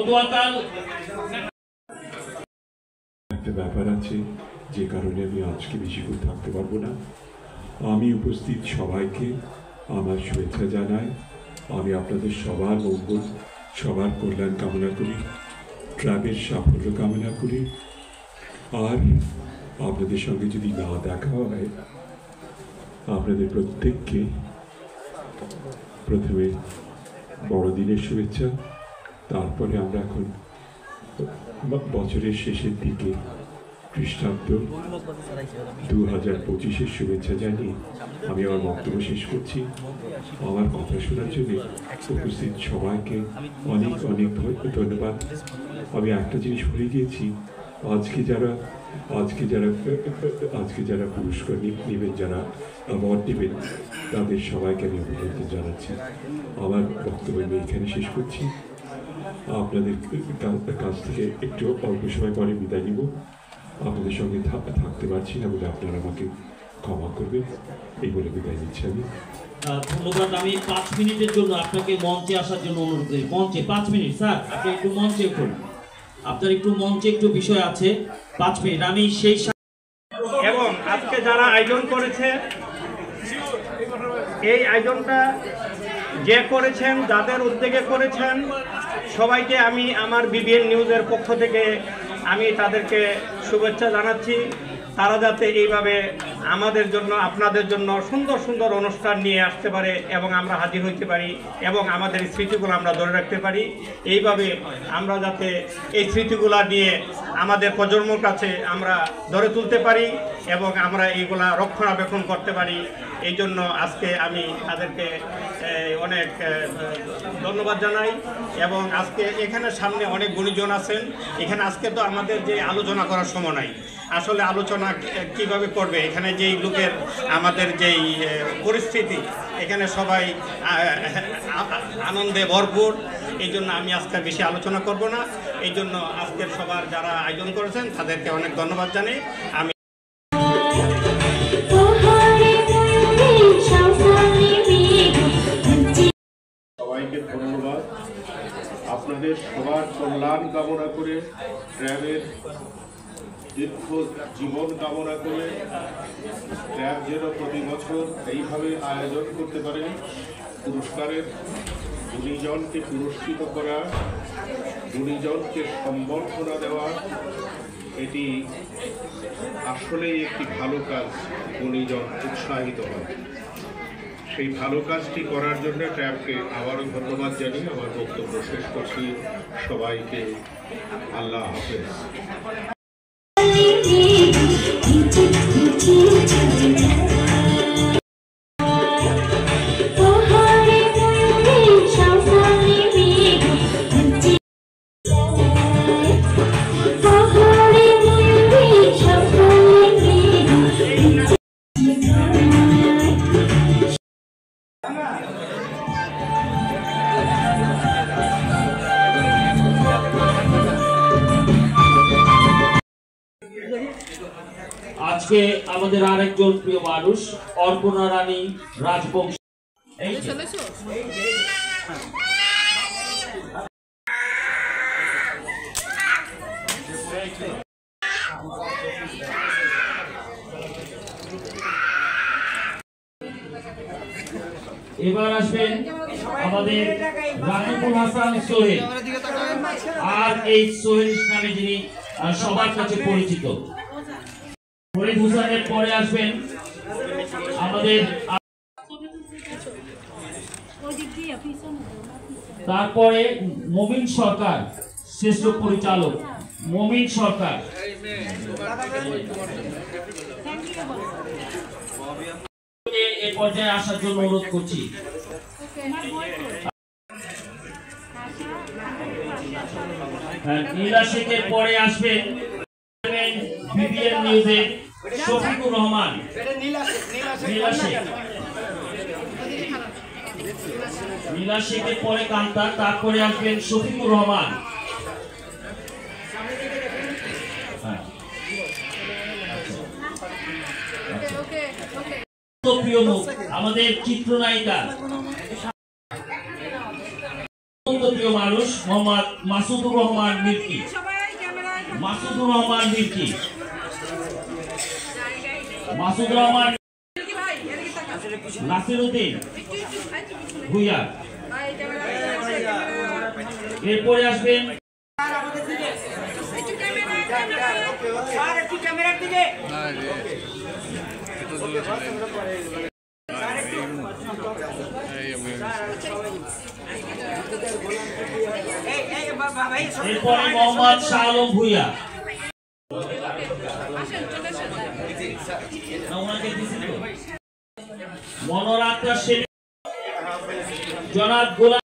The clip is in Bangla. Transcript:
পটুয়াখাল একটা ব্যাপার আছে যে কারণে আমি আজকে বেশিক্ষণ থাকতে পারবো না। আমি উপস্থিত সবাইকে আমার শুভেচ্ছা জানাই। আমি আপনাদের সবার মঙ্গল, সবার কল্যাণ কামনা করি, ট্র্যাবের সাফল্য কামনা করি। আর আপনাদের সঙ্গে যদি না দেখা হয়, আপনাদের প্রত্যেককে প্রথমে বড়দিনের শুভেচ্ছা, তারপরে আমরা এখন বছরের শেষের দিকে খ্রিস্টাব্দ 2025-এর শুভেচ্ছা জানিয়ে আমি আমার বক্তব্য শেষ করছি। আমার কথা শোনার জন্য উপস্থিত সবাইকে অনেক অনেক ধন্যবাদ। আমি একটা জিনিস ভুলে গিয়েছি, আজকে যারা পুরস্কার নেবেন, যারা অ্যাওয়ার্ড নেবেন, তাদের সবাইকে আমি অভিনন্দন জানাচ্ছি। আমার বক্তব্য আমি এখানে শেষ করছি। আপনাদের কাছ থেকে একটু অল্প সময় পরে বিদায় নিব। আপনাদের সঙ্গে থাকতে পারছি না বলে আপনারা আমাকে ক্ষমা করবেন, এই বলে বিদায় নিচ্ছি আমি। ধন্যবাদ। আমি 5 মিনিটের জন্য আপনাকে মঞ্চে আসার জন্য অনুরোধ করি। মঞ্চে 5 মিনিট স্যার, আপনি একটু মঞ্চে উঠুন। আপনার একটু মঞ্চে একটু বিষয় আছে, 5 মিনিট। আমি সেই এবং আজকে যারা আয়োজন করেছে, এই আয়োজনটা যে করেছেন, যাদের উদ্যোগে করেছেন, সবাইকে আমি আমার বিবিএন নিউজের পক্ষ থেকে আমি তাদেরকে শুভেচ্ছা জানাচ্ছি। তারা যাতে এইভাবে আমাদের জন্য, আপনাদের জন্য সুন্দর সুন্দর অনুষ্ঠান নিয়ে আসতে পারে এবং আমরা হাজির হইতে পারি এবং আমাদের স্মৃতিগুলো আমরা ধরে রাখতে পারি। এইভাবে আমরা যাতে এই স্মৃতিগুলো নিয়ে আমাদের প্রজন্মের কাছে আমরা ধরে তুলতে পারি এবং আমরা এইগুলা রক্ষণাবেক্ষণ করতে পারি। এই জন্য আজকে আমি তাদেরকে অনেক ধন্যবাদ জানাই। এবং আজকে এখানে সামনে অনেক গুণীজন আছেন। এখানে আজকে তো আমাদের যে আলোচনা করার সময় নাই, আসলে আলোচনা কিভাবে করবে, এখানে যেই লোকের আমাদের যেই পরিস্থিতি, এখানে সবাই আনন্দে ভরপুর। এই জন্য আমি আজকে বেশি আলোচনা করব না। এই জন্য আজকের সবার যারা আয়োজন করেছেন তাদেরকে অনেক ধন্যবাদ জানাই। আমি সবাইকে ধন্যবাদ। আপনাদের সবার কল্যাণ কামনা করে, ট্র্যাবের দীর্ঘ জীবন কামনা করে, ট্র্যাব যেন প্রতি বছর এইভাবে আয়োজন করতে পারে, পুরস্কারের গুণীজনকে পুরস্কৃত করা, গুণীজনকে সম্বর্ধনা দেওয়া, এটি আসলেই একটি ভালো কাজ। গুণীজন উৎসাহিত হয়, সেই ভালো কাজটি করার জন্য ট্র্যাবকে আবারও ধন্যবাদ জানিয়ে আমার বক্তব্য শেষ করছি। সবাইকে আল্লাহ হাফেজ। আজকে আমাদের আরেকজন প্রিয় মানুষ, অর্পণা রানী রাজবংশী। এবার আসবেন আমাদের রাকিবুল হাসান সোহেল। আর এই সোহেল নামে যিনি সবার কাছে পরিচিত। ফরিদ হোসেনের পরে আসবেন আমাদের, তারপরে মমিন সরকার, শ্রেষ্ঠ পরিচালক মমিন সরকার। এই পর্যায়ে আসার জন্য অনুরোধ করছি। নীলা শেখের পরে আসবেন বিবিএন নিউজের শফিকুর রহমান। নীলা শেখের পরে কান্তা, তারপরে আসবেন শফিকুর রহমান। প্রিয় মুখ আমাদের চিত্রনায়িকা প্রিয় মানুষ মোহাম্মদ মাসুদুর রহমান মির্কি। মাসুদুর রহমান মির্কি, মাসুদুর রহমান, নাসিরউদ্দিন ভুইয়া। এরপরে আসবেন এরপরে মোহাম্মদ শাহ আলম ভুইয়া। মনোরাজ্ঞা সেন, জনাব গোলাম